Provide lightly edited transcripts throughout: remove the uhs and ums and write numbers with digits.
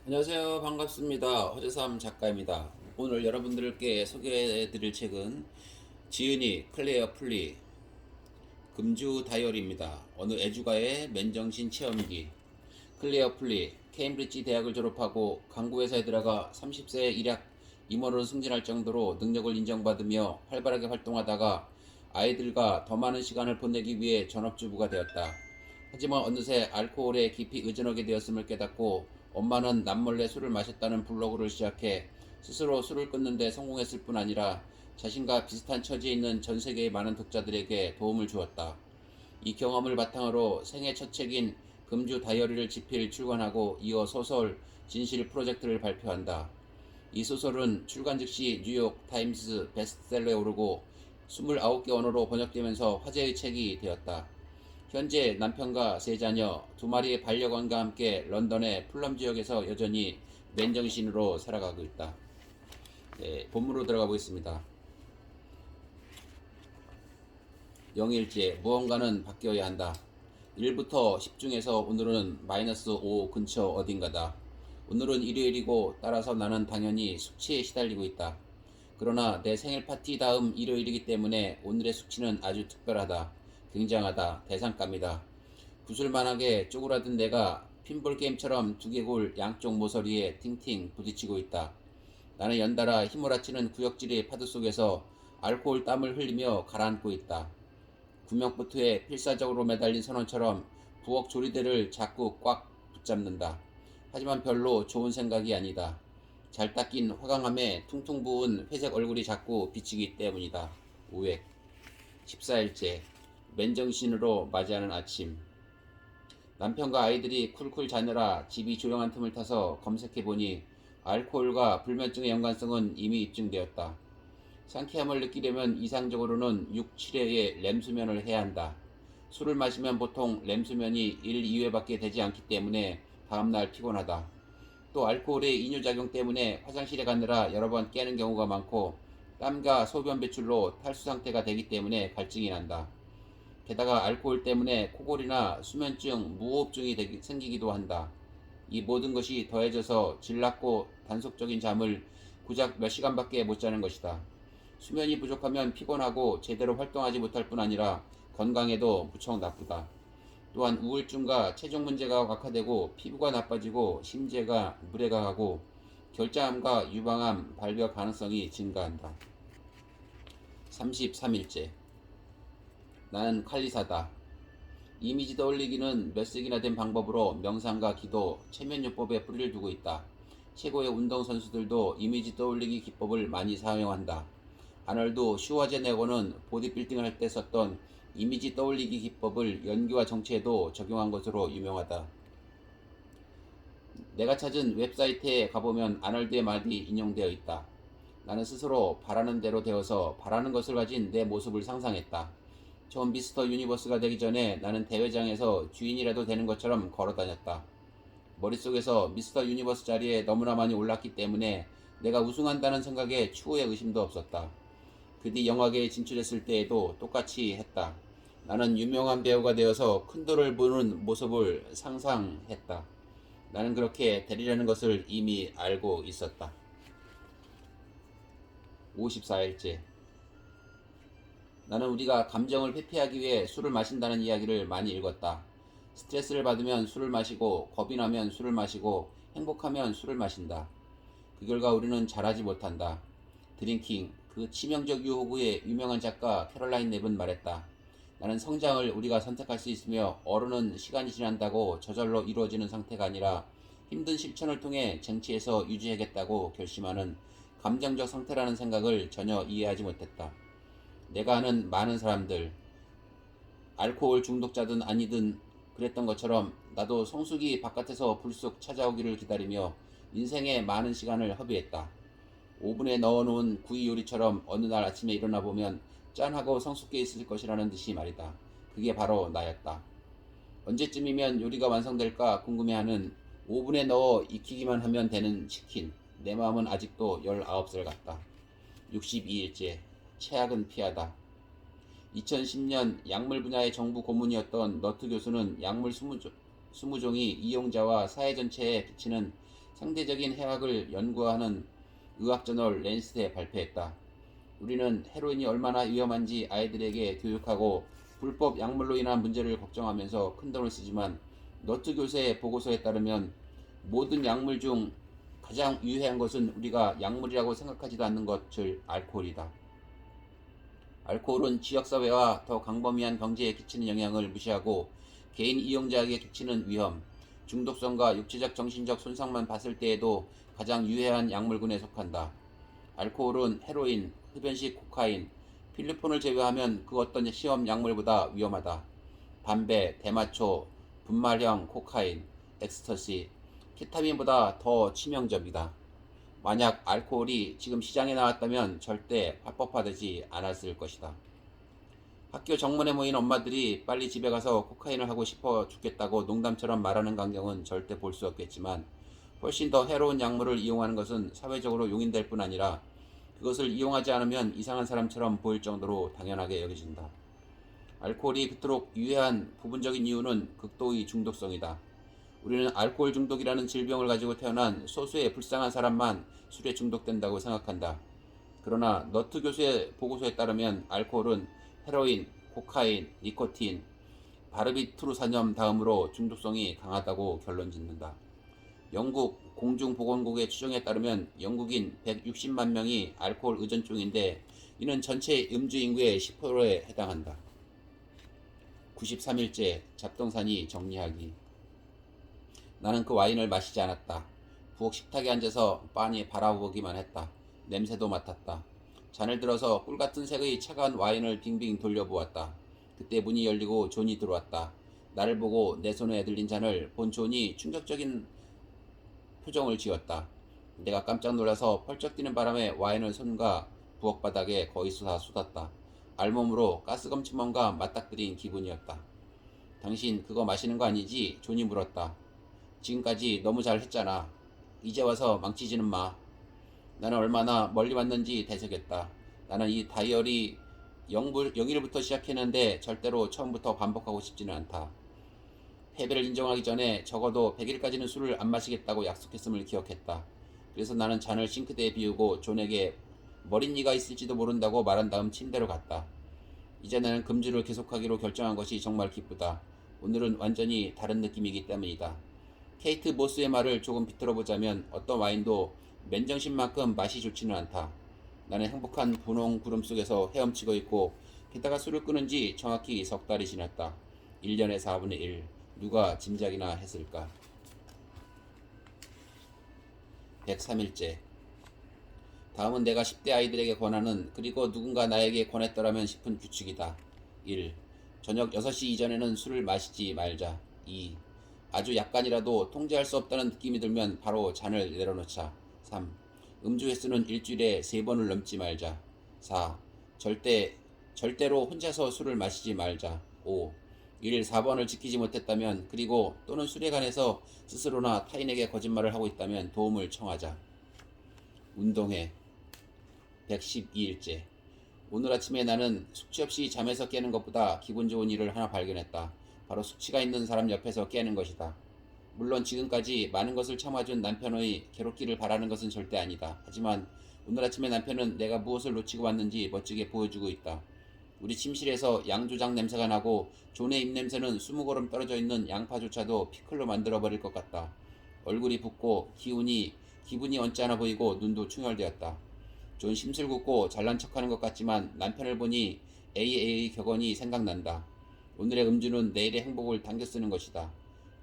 안녕하세요. 반갑습니다. 허재삼 작가입니다. 오늘 여러분들께 소개해드릴 책은 지은이 클레어 플리 금주 다이어리입니다. 어느 애주가의 맨정신 체험기. 클레어 플리 케임브리지 대학을 졸업하고 강구회사에 들어가 30세에 일약 임원으로 승진할 정도로 능력을 인정받으며 활발하게 활동하다가 아이들과 더 많은 시간을 보내기 위해 전업주부가 되었다. 하지만 어느새 알코올에 깊이 의존하게 되었음을 깨닫고 엄마는 남몰래 술을 마셨다는 블로그를 시작해 스스로 술을 끊는 데 성공했을 뿐 아니라 자신과 비슷한 처지에 있는 전 세계의 많은 독자들에게 도움을 주었다. 이 경험을 바탕으로 생애 첫 책인 금주 다이어리를 집필 출간하고 이어 소설 진실 프로젝트를 발표한다. 이 소설은 출간 즉시 뉴욕 타임스 베스트셀러에 오르고 29개 언어로 번역되면서 화제의 책이 되었다. 현재 남편과 세 자녀, 두 마리의 반려견과 함께 런던의 풀럼 지역에서 여전히 맨정신으로 살아가고 있다. 네, 본문으로 들어가 보겠습니다. 영일제, 무언가는 바뀌어야 한다. 1부터 10 중에서 오늘은 -5 근처 어딘가다. 오늘은 일요일이고 따라서 나는 당연히 숙취에 시달리고 있다. 그러나 내 생일 파티 다음 일요일이기 때문에 오늘의 숙취는 아주 특별하다. 굉장하다. 대상감이다. 구슬만하게 쪼그라든 내가 핀볼 게임처럼 두개골 양쪽 모서리에 팅팅 부딪히고 있다. 나는 연달아 휘몰아치는 구역질의 파도 속에서 알코올 땀을 흘리며 가라앉고 있다. 구명보트에 필사적으로 매달린 선원처럼 부엌 조리대를 자꾸 꽉 붙잡는다. 하지만 별로 좋은 생각이 아니다. 잘 닦인 화강암에 퉁퉁 부은 회색 얼굴이 자꾸 비치기 때문이다. 우액. 14일째. 맨정신으로 맞이하는 아침. 남편과 아이들이 쿨쿨 자느라 집이 조용한 틈을 타서 검색해보니 알코올과 불면증의 연관성은 이미 입증되었다. 상쾌함을 느끼려면 이상적으로는 6, 7회의 렘수면을 해야 한다. 술을 마시면 보통 렘수면이 1, 2회밖에 되지 않기 때문에 다음날 피곤하다. 또 알코올의 이뇨작용 때문에 화장실에 가느라 여러 번 깨는 경우가 많고 땀과 소변 배출로 탈수 상태가 되기 때문에 갈증이 난다. 게다가 알코올 때문에 코골이나 수면증, 무호흡증이 생기기도 한다. 이 모든 것이 더해져서 질 낮고 단속적인 잠을 고작 몇 시간밖에 못 자는 것이다. 수면이 부족하면 피곤하고 제대로 활동하지 못할 뿐 아니라 건강에도 무척 나쁘다. 또한 우울증과 체중 문제가 악화되고 피부가 나빠지고 심재가 무례가하고 결장암과 유방암 발병 가능성이 증가한다. 33일째. 나는 칼리사다. 이미지 떠올리기는 몇 세기나 된 방법으로 명상과 기도, 체면요법에 뿌리를 두고 있다. 최고의 운동선수들도 이미지 떠올리기 기법을 많이 사용한다. 아놀드 슈워제네거는 보디빌딩을 할 때 썼던 이미지 떠올리기 기법을 연기와 정치에도 적용한 것으로 유명하다. 내가 찾은 웹사이트에 가보면 아놀드의 말이 인용되어 있다. 나는 스스로 바라는 대로 되어서 바라는 것을 가진 내 모습을 상상했다. 처음 미스터 유니버스가 되기 전에 나는 대회장에서 주인이라도 되는 것처럼 걸어다녔다. 머릿속에서 미스터 유니버스 자리에 너무나 많이 올랐기 때문에 내가 우승한다는 생각에 추후에 의심도 없었다. 그 뒤 영화계에 진출했을 때에도 똑같이 했다. 나는 유명한 배우가 되어서 큰 돈을 버는 모습을 상상했다. 나는 그렇게 되리라는 것을 이미 알고 있었다. 54일째. 나는 우리가 감정을 회피하기 위해 술을 마신다는 이야기를 많이 읽었다. 스트레스를 받으면 술을 마시고, 겁이 나면 술을 마시고, 행복하면 술을 마신다. 그 결과 우리는 잘하지 못한다. 드링킹, 그 치명적 유혹의 유명한 작가 캐롤라인 랩은 말했다. 나는 성장을 우리가 선택할 수 있으며 어른은 시간이 지난다고 저절로 이루어지는 상태가 아니라 힘든 실천을 통해 쟁취해서 유지하겠다고 결심하는 감정적 상태라는 생각을 전혀 이해하지 못했다. 내가 아는 많은 사람들, 알코올 중독자든 아니든 그랬던 것처럼 나도 성숙이 바깥에서 불쑥 찾아오기를 기다리며 인생의 많은 시간을 허비했다. 오븐에 넣어놓은 구이 요리처럼 어느 날 아침에 일어나 보면 짠하고 성숙해 있을 것이라는 듯이 말이다. 그게 바로 나였다. 언제쯤이면 요리가 완성될까 궁금해하는 오븐에 넣어 익히기만 하면 되는 치킨. 내 마음은 아직도 19살 같다. 62일째. 최악은 피하다. 2010년 약물 분야의 정부 고문이었던 너트 교수는 약물 20종이 이용자와 사회 전체에 비치는 상대적인 해악을 연구하는 의학저널 랜셋에 발표했다. 우리는 헤로인이 얼마나 위험한지 아이들에게 교육하고 불법 약물로 인한 문제를 걱정하면서 큰돈을 쓰지만 너트 교수의 보고서에 따르면 모든 약물 중 가장 유해한 것은 우리가 약물이라고 생각하지도 않는 것, 즉 알코올이다. 알코올은 지역사회와 더 광범위한 경제에 끼치는 영향을 무시하고 개인 이용자에게 끼치는 위험, 중독성과 육체적 정신적 손상만 봤을 때에도 가장 유해한 약물군에 속한다. 알코올은 헤로인, 흡연식 코카인, 필리폰을 제외하면 그 어떤 시험 약물보다 위험하다. 담배, 대마초, 분말형 코카인, 엑스터시, 케타민보다 더 치명적이다. 만약 알코올이 지금 시장에 나왔다면 절대 합법화되지 않았을 것이다. 학교 정문에 모인 엄마들이 빨리 집에 가서 코카인을 하고 싶어 죽겠다고 농담처럼 말하는 광경은 절대 볼 수 없겠지만 훨씬 더 해로운 약물을 이용하는 것은 사회적으로 용인될 뿐 아니라 그것을 이용하지 않으면 이상한 사람처럼 보일 정도로 당연하게 여겨진다. 알코올이 그토록 유해한 부분적인 이유는 극도의 중독성이다. 우리는 알코올 중독이라는 질병을 가지고 태어난 소수의 불쌍한 사람만 술에 중독된다고 생각한다. 그러나 너트 교수의 보고서에 따르면 알코올은 헤로인, 코카인, 니코틴, 바르비투르산염 다음으로 중독성이 강하다고 결론짓는다. 영국 공중보건국의 추정에 따르면 영국인 160만 명이 알코올 의존증인데 이는 전체 음주 인구의 10%에 해당한다. 93일째 잡동사니 정리하기. 나는 그 와인을 마시지 않았다. 부엌 식탁에 앉아서 빤히 바라보기만 했다. 냄새도 맡았다. 잔을 들어서 꿀같은 색의 차가운 와인을 빙빙 돌려보았다. 그때 문이 열리고 존이 들어왔다. 나를 보고 내 손에 들린 잔을 본 존이 충격적인 표정을 지었다. 내가 깜짝 놀라서 펄쩍 뛰는 바람에 와인을 손과 부엌 바닥에 거의 쏟았다. 알몸으로 가스검침원과 맞닥뜨린 기분이었다. 당신 그거 마시는 거 아니지? 존이 물었다. 지금까지 너무 잘했잖아. 이제 와서 망치지는 마. 나는 얼마나 멀리 왔는지 되새겼다. 나는 이 다이어리 0일부터 시작했는데 절대로 처음부터 반복하고 싶지는 않다. 패배를 인정하기 전에 적어도 100일까지는 술을 안 마시겠다고 약속했음을 기억했다. 그래서 나는 잔을 싱크대에 비우고 존에게 머릿니가 있을지도 모른다고 말한 다음 침대로 갔다. 이제 나는 금주를 계속하기로 결정한 것이 정말 기쁘다. 오늘은 완전히 다른 느낌이기 때문이다. 케이트 모스의 말을 조금 비틀어보자면 어떤 와인도 맨정신만큼 맛이 좋지는 않다. 나는 행복한 분홍 구름 속에서 헤엄치고 있고 게다가 술을 끊은 지 정확히 석 달이 지났다. 1년의 4분의 1. 누가 짐작이나 했을까? 103일째. 다음은 내가 10대 아이들에게 권하는 그리고 누군가 나에게 권했더라면 싶은 규칙이다. 1. 저녁 6시 이전에는 술을 마시지 말자. 2. 아주 약간이라도 통제할 수 없다는 느낌이 들면 바로 잔을 내려놓자. 3. 음주 횟수는 일주일에 3번을 넘지 말자. 4. 절대로 혼자서 술을 마시지 말자. 5. 1일 4번을 지키지 못했다면 그리고 또는 술에 관해서 스스로나 타인에게 거짓말을 하고 있다면 도움을 청하자. 운동해. 112일째. 오늘 아침에 나는 숙취 없이 잠에서 깨는 것보다 기분 좋은 일을 하나 발견했다. 바로 숙취가 있는 사람 옆에서 깨는 것이다. 물론 지금까지 많은 것을 참아준 남편의 괴롭기를 바라는 것은 절대 아니다. 하지만 오늘 아침에 남편은 내가 무엇을 놓치고 왔는지 멋지게 보여주고 있다. 우리 침실에서 양조장 냄새가 나고 존의 입냄새는 20걸음 떨어져 있는 양파조차도 피클로 만들어버릴 것 같다. 얼굴이 붓고 기분이 언짢아 보이고 눈도 충혈되었다. 존 심술궂고 잘난 척하는 것 같지만 남편을 보니 AA의 격언이 생각난다. 오늘의 음주는 내일의 행복을 당겨 쓰는 것이다.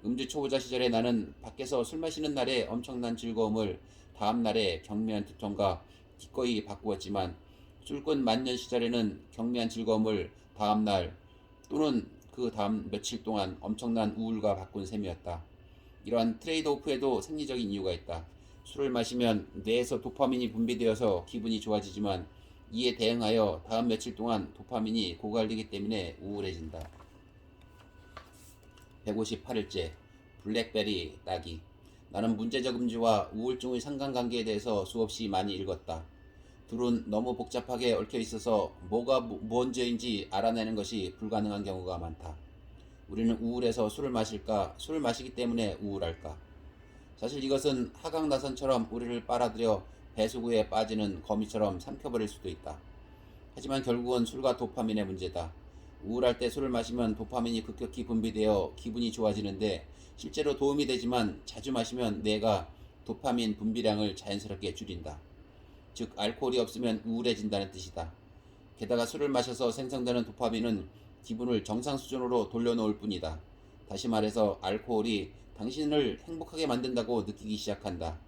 음주 초보자 시절에 나는 밖에서 술 마시는 날의 엄청난 즐거움을 다음 날의 경미한 두통과 기꺼이 바꾸었지만 술꾼 만년 시절에는 경미한 즐거움을 다음 날 또는 그 다음 며칠 동안 엄청난 우울과 바꾼 셈이었다. 이러한 트레이드오프에도 생리적인 이유가 있다. 술을 마시면 뇌에서 도파민이 분비되어서 기분이 좋아지지만 이에 대응하여 다음 며칠 동안 도파민이 고갈되기 때문에 우울해진다. 158일째. 블랙베리 따기. 나는 문제적 음주와 우울증의 상관관계에 대해서 수없이 많이 읽었다. 둘은 너무 복잡하게 얽혀 있어서 뭐가 뭔지인지 알아내는 것이 불가능한 경우가 많다. 우리는 우울해서 술을 마실까? 술을 마시기 때문에 우울할까? 사실 이것은 하강나선처럼 우리를 빨아들여 배수구에 빠지는 거미처럼 삼켜버릴 수도 있다. 하지만 결국은 술과 도파민의 문제다. 우울할 때 술을 마시면 도파민이 급격히 분비되어 기분이 좋아지는데 실제로 도움이 되지만 자주 마시면 뇌가 도파민 분비량을 자연스럽게 줄인다. 즉 알코올이 없으면 우울해진다는 뜻이다. 게다가 술을 마셔서 생성되는 도파민은 기분을 정상 수준으로 돌려놓을 뿐이다. 다시 말해서 알코올이 당신을 행복하게 만든다고 느끼기 시작한다.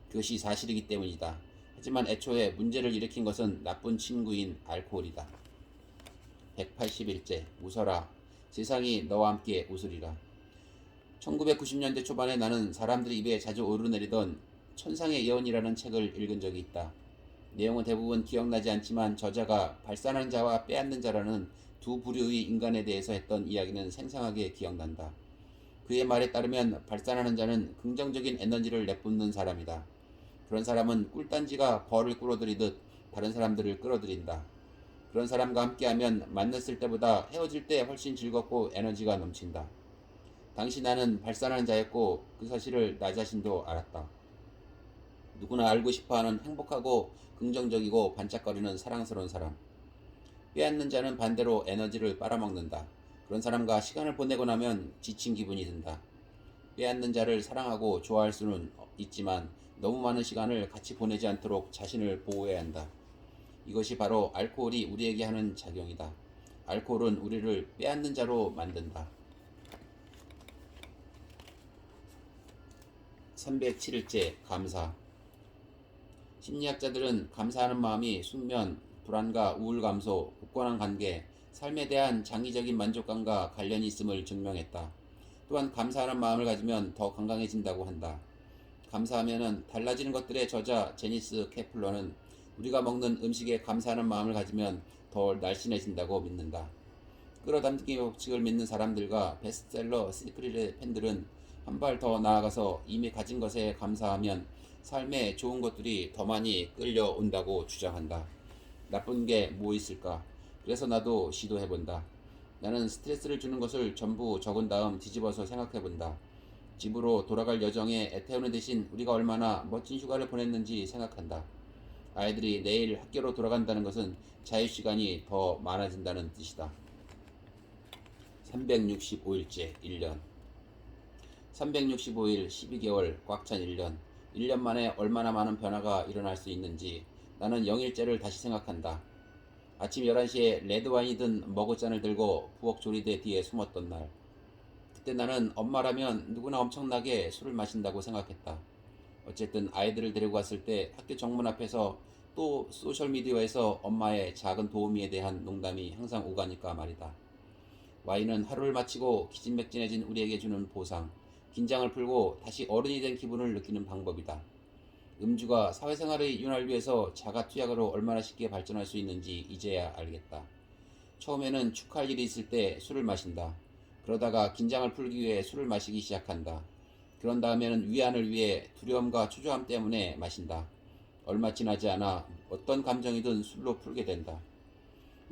그것이 사실이기 때문이다. 하지만 애초에 문제를 일으킨 것은 나쁜 친구인 알코올이다. 181째 웃어라. 세상이 너와 함께 웃으리라. 1990년대 초반에 나는 사람들이 입에 자주 오르내리던 천상의 예언이라는 책을 읽은 적이 있다. 내용은 대부분 기억나지 않지만 저자가 발산하는 자와 빼앗는 자라는 두 부류의 인간에 대해서 했던 이야기는 생생하게 기억난다. 그의 말에 따르면 발산하는 자는 긍정적인 에너지를 내뿜는 사람이다. 그런 사람은 꿀단지가 벌을 끌어들이듯 다른 사람들을 끌어들인다. 그런 사람과 함께하면 만났을 때보다 헤어질 때 훨씬 즐겁고 에너지가 넘친다. 당시 나는 발산하는 자였고 그 사실을 나 자신도 알았다. 누구나 알고 싶어하는 행복하고 긍정적이고 반짝거리는 사랑스러운 사람. 빼앗는 자는 반대로 에너지를 빨아먹는다. 그런 사람과 시간을 보내고 나면 지친 기분이 든다. 빼앗는 자를 사랑하고 좋아할 수는 있지만 너무 많은 시간을 같이 보내지 않도록 자신을 보호해야 한다. 이것이 바로 알코올이 우리에게 하는 작용이다. 알코올은 우리를 빼앗는 자로 만든다. 307일째 감사. 심리학자들은 감사하는 마음이 숙면, 불안과 우울 감소, 굳건한 관계, 삶에 대한 장기적인 만족감과 관련이 있음을 증명했다. 또한 감사하는 마음을 가지면 더 건강해진다고 한다. 감사하면은 달라지는 것들의 저자 제니스 케플러는 우리가 먹는 음식에 감사하는 마음을 가지면 더 날씬해진다고 믿는다. 끌어당기기 법칙을 믿는 사람들과 베스트셀러 시크릿의 팬들은 한 발 더 나아가서 이미 가진 것에 감사하면 삶에 좋은 것들이 더 많이 끌려온다고 주장한다. 나쁜 게 뭐 있을까? 그래서 나도 시도해본다. 나는 스트레스를 주는 것을 전부 적은 다음 뒤집어서 생각해본다. 집으로 돌아갈 여정에 애태우는 대신 우리가 얼마나 멋진 휴가를 보냈는지 생각한다. 아이들이 내일 학교로 돌아간다는 것은 자유시간이 더 많아진다는 뜻이다. 365일째 1년. 365일 12개월 꽉 찬 1년. 1년 만에 얼마나 많은 변화가 일어날 수 있는지 나는 0일째를 다시 생각한다. 아침 11시에 레드와인이 든 머그잔을 들고 부엌 조리대 뒤에 숨었던 날. 그때 나는 엄마라면 누구나 엄청나게 술을 마신다고 생각했다. 어쨌든 아이들을 데리고 갔을 때 학교 정문 앞에서 또 소셜미디어에서 엄마의 작은 도우미에 대한 농담이 항상 오가니까 말이다. 와인은 하루를 마치고 기진맥진해진 우리에게 주는 보상, 긴장을 풀고 다시 어른이 된 기분을 느끼는 방법이다. 음주가 사회생활의 윤활 위해서 자가투약으로 얼마나 쉽게 발전할 수 있는지 이제야 알겠다. 처음에는 축하할 일이 있을 때 술을 마신다. 그러다가 긴장을 풀기 위해 술을 마시기 시작한다. 그런 다음에는 위안을 위해 두려움과 초조함 때문에 마신다. 얼마 지나지 않아 어떤 감정이든 술로 풀게 된다.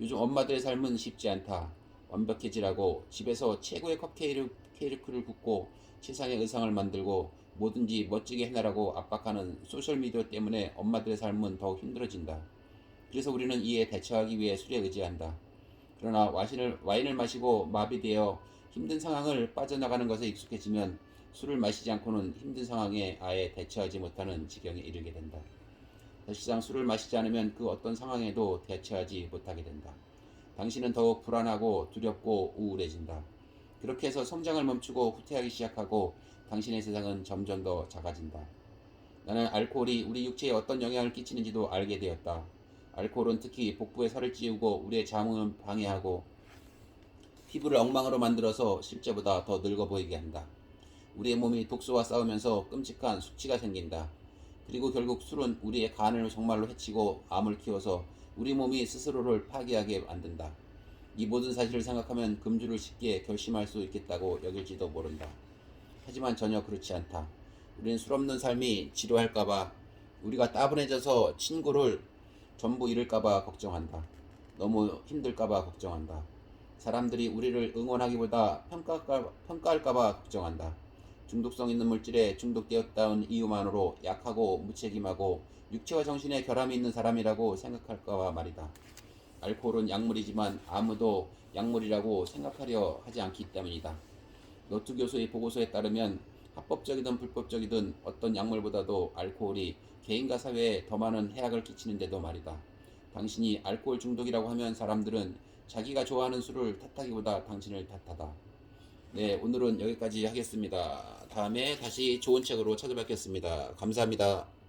요즘 엄마들의 삶은 쉽지 않다. 완벽해지라고 집에서 최고의 컵케이크를 굽고 세상의 의상을 만들고 뭐든지 멋지게 해내라고 압박하는 소셜미디어 때문에 엄마들의 삶은 더욱 힘들어진다. 그래서 우리는 이에 대처하기 위해 술에 의지한다. 그러나 와인을 마시고 마비되어 힘든 상황을 빠져나가는 것에 익숙해지면 술을 마시지 않고는 힘든 상황에 아예 대처하지 못하는 지경에 이르게 된다. 사실상 술을 마시지 않으면 그 어떤 상황에도 대처하지 못하게 된다. 당신은 더욱 불안하고 두렵고 우울해진다. 그렇게 해서 성장을 멈추고 후퇴하기 시작하고 당신의 세상은 점점 더 작아진다. 나는 알코올이 우리 육체에 어떤 영향을 끼치는지도 알게 되었다. 알코올은 특히 복부에 살을 찌우고 우리의 잠을 방해하고 피부를 엉망으로 만들어서 실제보다 더 늙어 보이게 한다. 우리의 몸이 독소와 싸우면서 끔찍한 숙취가 생긴다. 그리고 결국 술은 우리의 간을 정말로 해치고 암을 키워서 우리 몸이 스스로를 파괴하게 만든다. 이 모든 사실을 생각하면 금주를 쉽게 결심할 수 있겠다고 여길지도 모른다. 하지만 전혀 그렇지 않다. 우리는 술 없는 삶이 지루할까봐, 우리가 따분해져서 친구를 전부 잃을까봐 걱정한다. 너무 힘들까봐 걱정한다. 사람들이 우리를 응원하기보다 평가할까봐 걱정한다. 중독성 있는 물질에 중독되었다는 이유만으로 약하고 무책임하고 육체와 정신에 결함이 있는 사람이라고 생각할까봐 말이다. 알코올은 약물이지만 아무도 약물이라고 생각하려 하지 않기 때문이다. 노트 교수의 보고서에 따르면 합법적이든 불법적이든 어떤 약물보다도 알코올이 개인과 사회에 더 많은 해악을 끼치는데도 말이다. 당신이 알코올 중독이라고 하면 사람들은 자기가 좋아하는 술을 탓하기보다 당신을 탓하다. 네, 오늘은 여기까지 하겠습니다. 다음에 다시 좋은 책으로 찾아뵙겠습니다. 감사합니다.